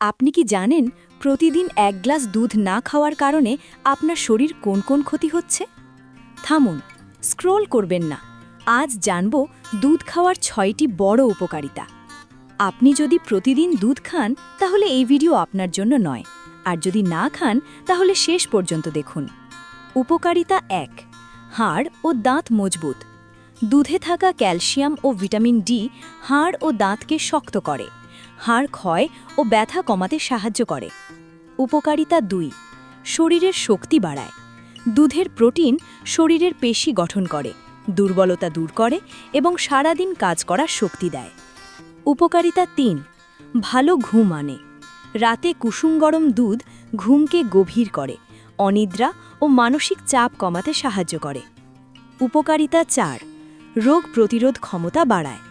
আপনি কি জানেন প্রতিদিন এক গ্লাস দুধ না খাওয়ার কারণে আপনার শরীর কোন কোন ক্ষতি হচ্ছে? থামুন, স্ক্রোল করবেন না। আজ জানব দুধ খাওয়ার ৬টি বড় উপকারিতা। আপনি যদি প্রতিদিন দুধ খান তাহলে এই ভিডিও আপনার জন্য নয়, আর যদি না খান তাহলে শেষ পর্যন্ত দেখুন। উপকারিতা ১, হাড় ও দাঁত মজবুত। দুধে থাকা ক্যালসিয়াম ও ভিটামিন ডি হাড় ও দাঁতকে শক্ত করে, হাড় ক্ষয় ও ব্যথা কমাতে সাহায্য করে। উপকারিতা ২, শরীরের শক্তি বাড়ায়। দুধের প্রোটিন শরীরের পেশি গঠন করে, দুর্বলতা দূর করে এবং সারাদিন কাজ করার শক্তি দেয়। উপকারিতা ৩, ভালো ঘুম আনে। রাতে কুসুম গরম দুধ ঘুমকে গভীর করে, অনিদ্রা ও মানসিক চাপ কমাতে সাহায্য করে। উপকারিতা ৪, রোগ প্রতিরোধ ক্ষমতা বাড়ায়।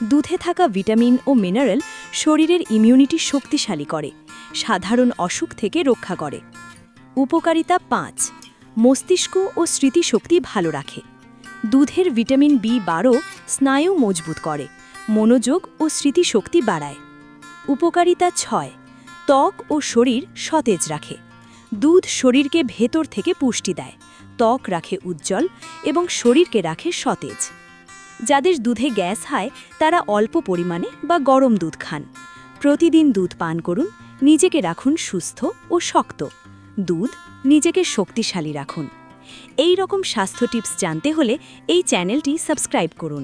দুধে থাকা ভিটামিন ও মিনারেল শরীরের ইমিউনিটি শক্তিশালী করে, সাধারণ অসুখ থেকে রক্ষা করে। উপকারিতা ৫, মস্তিষ্ক ও স্মৃতিশক্তি ভালো রাখে। দুধের ভিটামিন বি12 স্নায়ু মজবুত করে, মনোযোগ ও স্মৃতিশক্তি বাড়ায়। উপকারিতা ৬, ত্বক ও শরীর সতেজ রাখে। দুধ শরীরকে ভেতর থেকে পুষ্টি দেয়, ত্বক রাখে উজ্জ্বল এবং শরীরকে রাখে সতেজ। যাদের দুধে গ্যাস হয় তারা অল্প পরিমাণে বা গরম দুধ খান। প্রতিদিন দুধ পান করুন, নিজেকে রাখুন সুস্থ ও শক্ত। দুধ নিজেকে শক্তিশালী রাখুন। এই রকম স্বাস্থ্য টিপস জানতে হলে এই চ্যানেলটি সাবস্ক্রাইব করুন।